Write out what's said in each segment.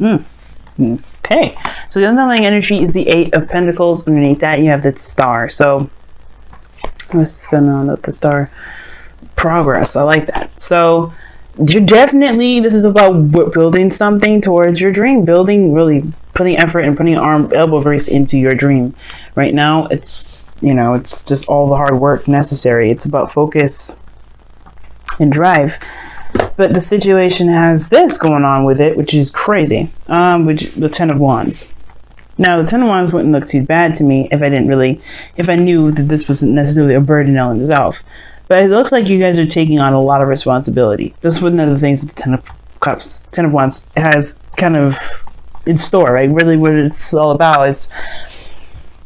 Okay, so the underlying energy is the Eight of Pentacles. Underneath that, you have the Star. So what's going on with the Star? Progress. I like that. So you're definitely, this is about building something towards your dream, building, really putting effort and putting elbow grease into your dream. Right now, it's, it's just all the hard work necessary. It's about focus and drive. But the situation has this going on with it, which is crazy. Which the Ten of Wands. Now, the Ten of Wands wouldn't look too bad to me if I knew that this wasn't necessarily a burden in itself. But it looks like you guys are taking on a lot of responsibility. That's one of the things that the Ten of Cups, Ten of Wands has kind of in store, right? Really what it's all about is,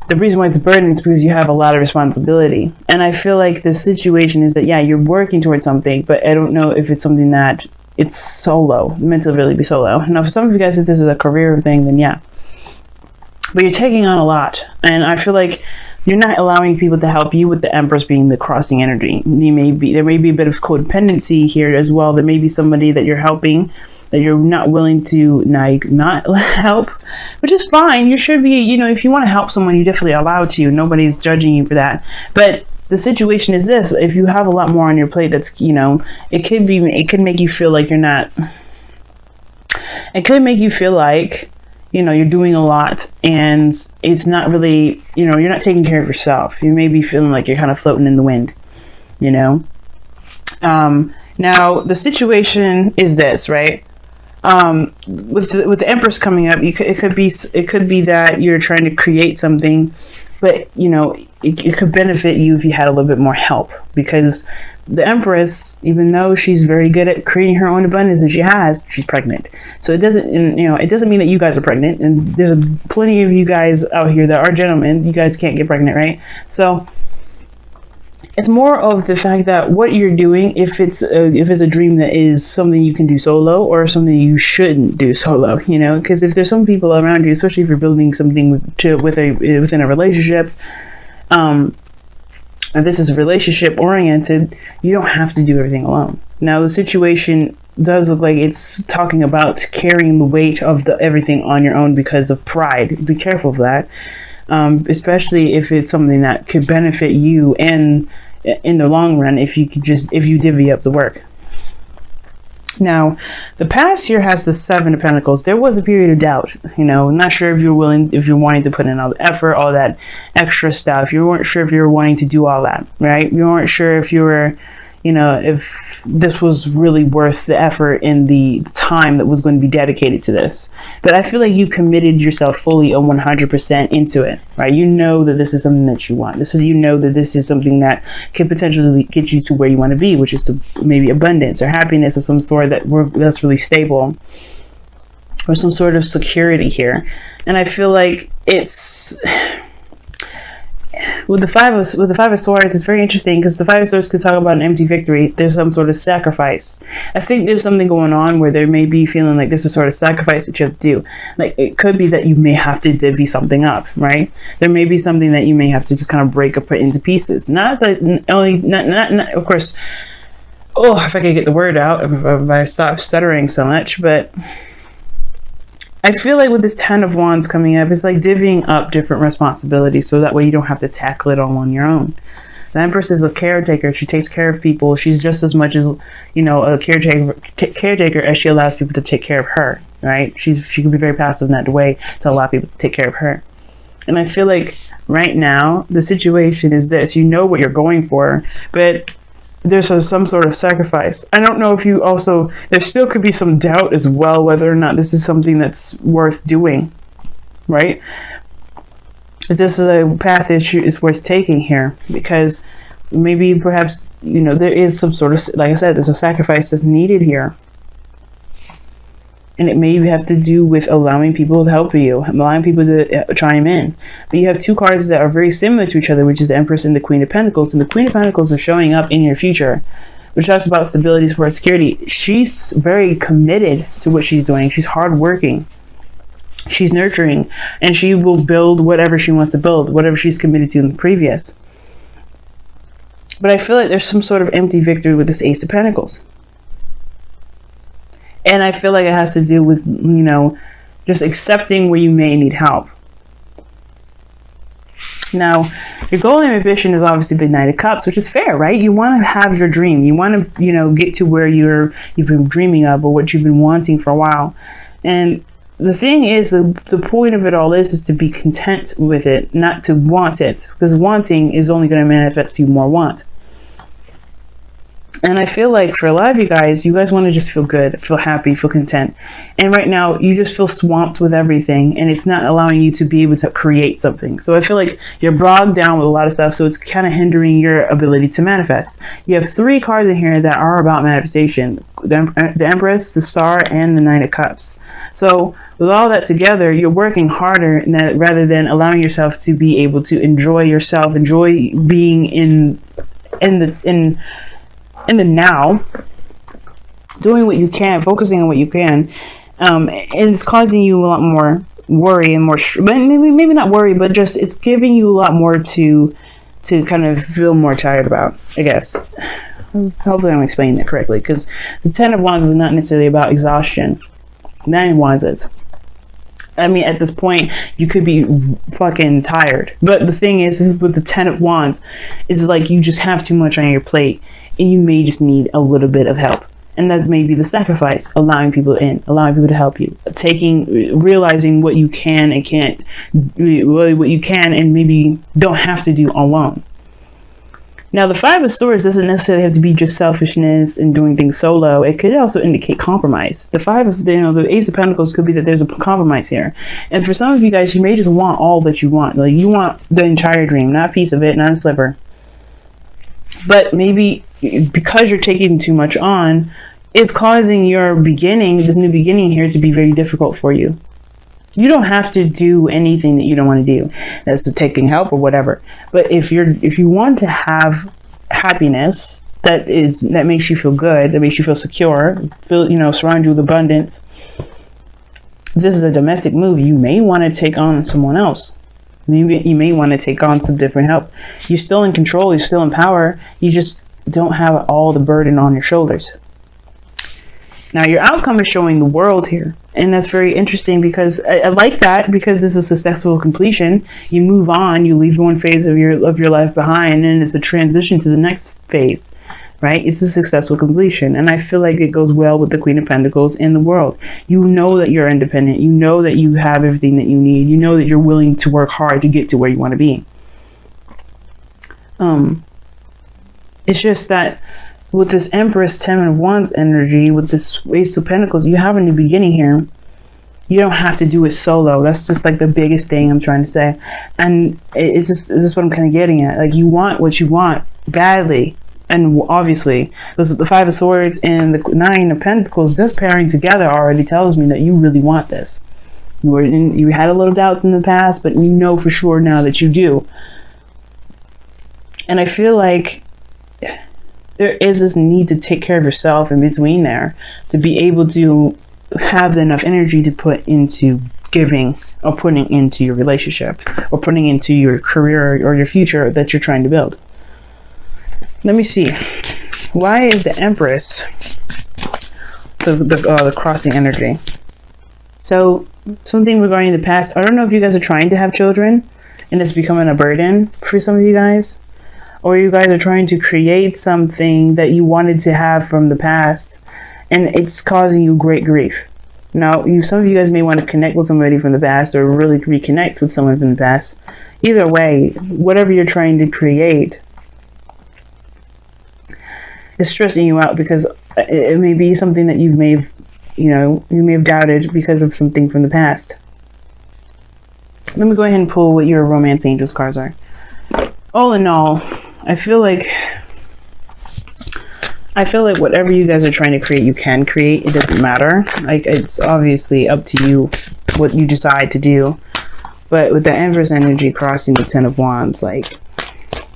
the reason why it's a burden is because you have a lot of responsibility. And I feel like the situation is that, yeah, you're working towards something, but I don't know if it's something that it's solo, meant to really be solo. Now, for some of you guys, if this is a career thing, then yeah. But you're taking on a lot. And I feel like you're not allowing people to help you, with the Empress being the crossing energy. There may be a bit of codependency here as well. There may be somebody that you're helping that you're not willing to not help, which is fine. You should be, if you want to help someone, you definitely are allowed to. Nobody's judging you for that. But the situation is this: if you have a lot more on your plate, that's, it could make you feel like you're not. It could make you feel like, you're doing a lot and it's not really, you're not taking care of yourself. You may be feeling like you're kind of floating in the wind, Now the situation is this, right? With the Empress coming up, it could be that you're trying to create something, but it could benefit you if you had a little bit more help, because the Empress, even though she's very good at creating her own abundance, and she's pregnant. So it doesn't mean that you guys are pregnant, and there's plenty of you guys out here that are gentlemen. You guys can't get pregnant, right? So it's more of the fact that what you're doing, if it's a dream that is something you can do solo, or something you shouldn't do solo, because if there's some people around you, especially if you're building something within a relationship, and this is relationship oriented, you don't have to do everything alone. Now the situation does look like it's talking about carrying the weight of everything on your own because of pride. Be careful of that. Especially if it's something that could benefit you and in the long run, if you divvy up the work. Now, the past here has the Seven of Pentacles. There was a period of doubt, not sure if you're wanting to put in all the effort, all that extra stuff. You weren't sure if you were wanting to do all that, right? You weren't sure if you were, if this was really worth the effort and the time that was going to be dedicated to this. But I feel like you committed yourself fully and 100% into it, right? You know that this is something that you want. That this is something that can potentially get you to where you want to be, which is to maybe abundance or happiness of some sort that's really stable, or some sort of security here. And I feel like it's, with the Five of Swords, it's very interesting, because the Five of Swords could talk about an empty victory. There's some sort of sacrifice. I think there's something going on where there may be feeling like there's a sort of sacrifice that you have to do. Like, it could be that you may have to divvy something up, right? There may be something that you may have to just kind of break up into pieces. Not of course. Oh, if I could get the word out, if I stop stuttering so much, but I feel like with this Ten of Wands coming up, it's like divvying up different responsibilities, so that way you don't have to tackle it all on your own. The Empress is a caretaker. She takes care of people. She's just as much as, a caretaker as she allows people to take care of her, right? She can be very passive in that way to allow people to take care of her. And I feel like right now, the situation is this. You know what you're going for, but there's some sort of sacrifice. I don't know if there still could be some doubt as well, whether or not this is something that's worth doing, right? If this is a path that is worth taking here, because maybe perhaps, there is some sort of, like I said, there's a sacrifice that's needed here. And it may have to do with allowing people to help you, allowing people to chime in. But you have two cards that are very similar to each other, which is the Empress and the Queen of Pentacles. And the Queen of Pentacles is showing up in your future, which talks about stability, support, security. She's very committed to what she's doing. She's hardworking. She's nurturing. And she will build whatever she wants to build, whatever she's committed to in the previous. But I feel like there's some sort of empty victory with this Ace of Pentacles. And I feel like it has to do with, just accepting where you may need help. Now, your goal and ambition is obviously the Knight of Cups, which is fair, right? You want to have your dream. You want to, you know, get to where you've been dreaming of, or what you've been wanting for a while. And the thing is, the point of it all is to be content with it, not to want it, because wanting is only going to manifest you more want. And I feel like for a lot of you guys want to just feel good, feel happy, feel content. And right now you just feel swamped with everything, and it's not allowing you to be able to create something. So I feel like you're bogged down with a lot of stuff. So it's kind of hindering your ability to manifest. You have 3 cards in here that are about manifestation: the Empress, the Star, and the Nine of Cups. So with all that together, you're working harder rather than allowing yourself to be able to enjoy yourself, enjoy being in the now, doing what you can, focusing on what you can, and it's causing you a lot more worry and more, but maybe not worry, but just it's giving you a lot more to kind of feel more tired about, I guess. Hopefully I'm explaining that correctly, because the Ten of Wands is not necessarily about exhaustion. Nine of Wands is. I mean, at this point, you could be fucking tired. But the thing is with the Ten of Wands, it's like you just have too much on your plate, and you may just need a little bit of help. And that may be the sacrifice, allowing people in, allowing people to help you, realizing what you can and can't, what you can and maybe don't have to do alone. Now, the Five of Swords doesn't necessarily have to be just selfishness and doing things solo. It could also indicate compromise. The Ace of Pentacles could be that there's a compromise here. And for some of you guys, you may just want all that you want. Like, you want the entire dream, not a piece of it, not a sliver. But maybe because you're taking too much on, it's causing this new beginning here, to be very difficult for you. You don't have to do anything that you don't want to do. That's taking help or whatever. But if you want to have happiness that makes you feel good, that makes you feel secure, surround you with abundance, if this is a domestic move, you may want to take on someone else. You may want to take on some different help. You're still in control. You're still in power. You just don't have all the burden on your shoulders. Now, your outcome is showing the World here. And that's very interesting, because I like that, because this is a successful completion. You move on, you leave one phase of your life behind, and it's a transition to the next phase, right? It's a successful completion. And I feel like it goes well with the Queen of Pentacles and the World. You know that you're independent. You know that you have everything that you need. You know that you're willing to work hard to get to where you want to be. It's just that with this Empress, Ten of Wands energy, with this Ace of Pentacles, you have a new beginning here. You don't have to do it solo. That's just like the biggest thing I'm trying to say. And this is what I'm kind of getting at. Like, you want what you want badly. And obviously, the Five of Swords and the Nine of Pentacles, this pairing together already tells me that you really want this. You had a little doubts in the past, but you know for sure now that you do. And I feel like there is this need to take care of yourself in between there, to be able to have enough energy to put into giving, or putting into your relationship, or putting into your career or your future that you're trying to build. Let me see. Why is the Empress the crossing energy? So something regarding the past. I don't know if you guys are trying to have children and it's becoming a burden for some of you guys. Or you guys are trying to create something that you wanted to have from the past, and it's causing you great grief. Now, some of you guys may want to connect with somebody from the past, or really reconnect with someone from the past. Either way, whatever you're trying to create is stressing you out, because it may be something that you may have doubted because of something from the past. Let me go ahead and pull what your Romance Angels cards are. All in all, I feel like whatever you guys are trying to create, you can create. It doesn't matter. Like, it's obviously up to you what you decide to do. But with the Empress energy crossing the Ten of Wands, like,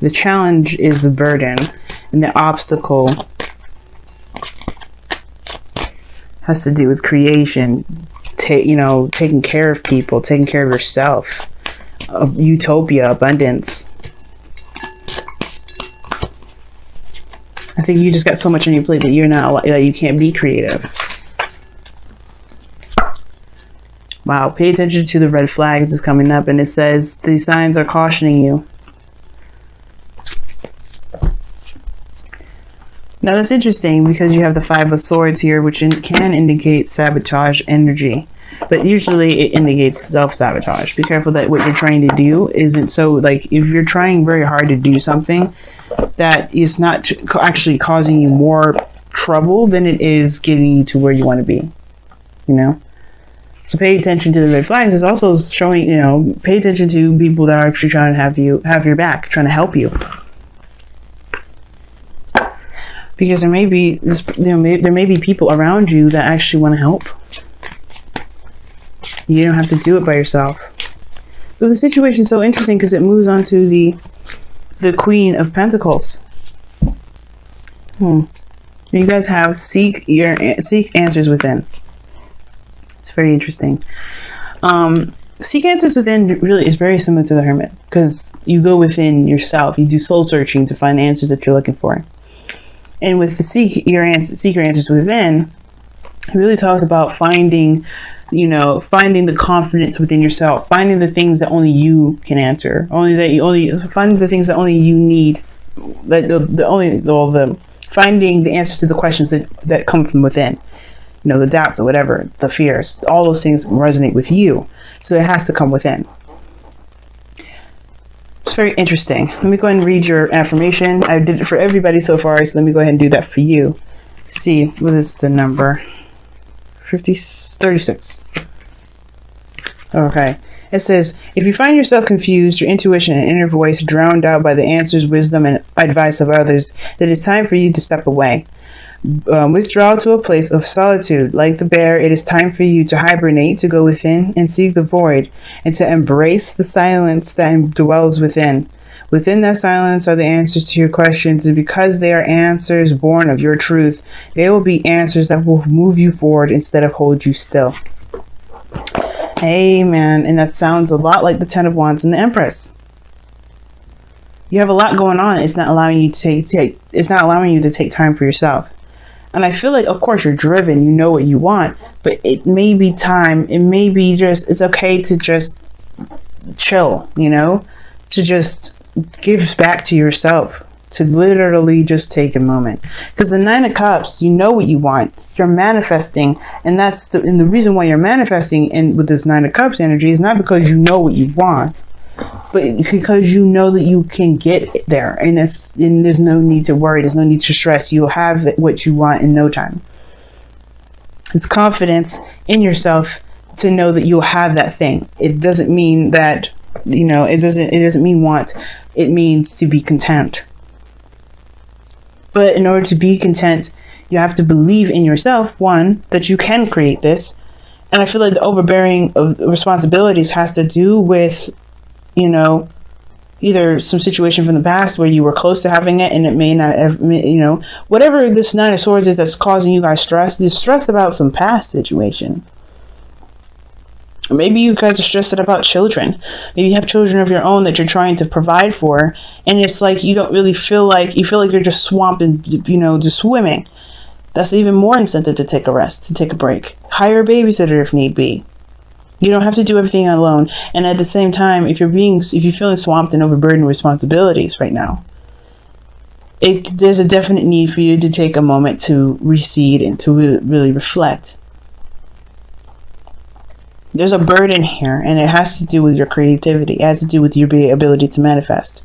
the challenge is the burden, and the obstacle has to do with creation, taking care of people, taking care of yourself, utopia, abundance. I think you just got so much on your plate that you can't be creative. Wow, pay attention to the red flags is coming up, and it says these signs are cautioning you. Now that's interesting because you have the Five of Swords here, which can indicate sabotage energy, but usually it indicates self-sabotage. Be careful that what you're trying to do isn't so, like, if you're trying very hard to do something that is not actually causing you more trouble than it is getting you to where you want to be, you know? So pay attention to the red flags. It's also showing, you know, pay attention to people that are actually trying to have your back, trying to help you. Because there may be there may be people around you that actually want to help. You don't have to do it by yourself. But the situation is so interesting because it moves on to the Queen of Pentacles. You guys have seek answers within. It's very interesting. Seek answers within really is very similar to the Hermit, because you go within yourself. You do soul searching to find the answers that you're looking for. And with the seek your answers within, it really talks about finding, you know, finding the confidence within yourself, finding the things that only you can answer, finding the things that only you need, finding the answers to the questions that come from within. You know, the doubts or whatever, the fears, all those things resonate with you. So it has to come within. It's very interesting. Let me go ahead and read your affirmation. I did it for everybody so far, so let me go ahead and do that for you. See, what is the number? 36. Okay. It says, if you find yourself confused, your intuition and inner voice drowned out by the answers, wisdom, and advice of others, then it's time for you to step away. Withdraw to a place of solitude. Like the bear, it is time for you to hibernate, to go within and seek the void, and to embrace the silence that dwells within. Within that silence are the answers to your questions, and because they are answers born of your truth, they will be answers that will move you forward instead of hold you still. Amen. And that sounds a lot like the Ten of Wands and the Empress. You have a lot going on. It's not allowing you to take time for yourself. And I feel like, of course, you're driven, you know what you want, but it may be time. It may be it's okay to just chill, you know, to just give back to yourself, to literally just take a moment. Because the Nine of Cups, you know what you want, you're manifesting. And and the reason why you're manifesting with this Nine of Cups energy is not because you know what you want, but because you know that you can get there, and there's no need to worry, there's no need to stress. You'll have what you want in no time. It's confidence in yourself to know that you'll have that thing. It doesn't mean that, you know, it doesn't mean want. It means to be content. But in order to be content, you have to believe in yourself, one, that you can create this. And I feel like the overbearing of responsibilities has to do with, you know, either some situation from the past where you were close to having it and it may not have, you know, whatever this Nine of Swords is that's causing you guys stress, you're stressed about some past situation. Or maybe you guys are stressed about children. Maybe you have children of your own that you're trying to provide for, and it's like you don't really feel like, you feel like you're just swamped and, you know, just swimming. That's even more incentive to take a rest, to take a break. Hire a babysitter if need be. You don't have to do everything alone. And at the same time, if you're feeling swamped and overburdened with responsibilities right now, there's a definite need for you to take a moment to recede and to really reflect. There's a burden here, and it has to do with your creativity. It has to do with your ability to manifest.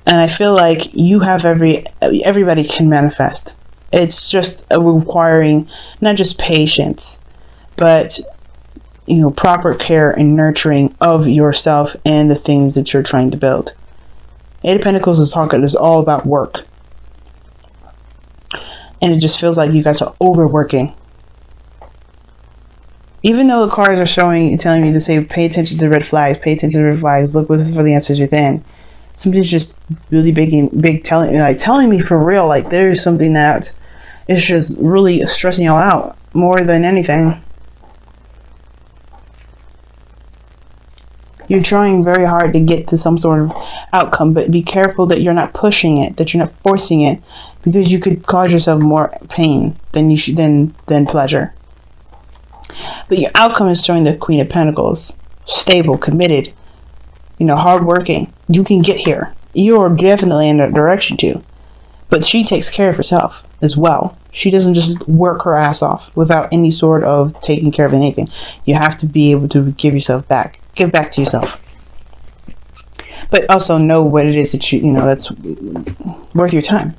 And I feel like you have everybody can manifest. It's just requiring not just patience, but, you know, proper care and nurturing of yourself and the things that you're trying to build. Eight of Pentacles is all about work. And it just feels like you guys are overworking. Even though the cards are telling you to say, pay attention to the red flags, pay attention to the red flags, look for the answers within. Something's just really big telling me for real, like there's something that is just really stressing y'all out more than anything. You're trying very hard to get to some sort of outcome, but be careful that you're not pushing it, that you're not forcing it, because you could cause yourself more pain than you should than pleasure. But your outcome is showing the Queen of Pentacles. Stable, committed, you know, hardworking. You can get here. You're definitely in that direction too. But she takes care of herself as well. She doesn't just work her ass off without any sort of taking care of anything. You have to be able to give yourself back. Give back to yourself. But also know what it is that you know, that's worth your time.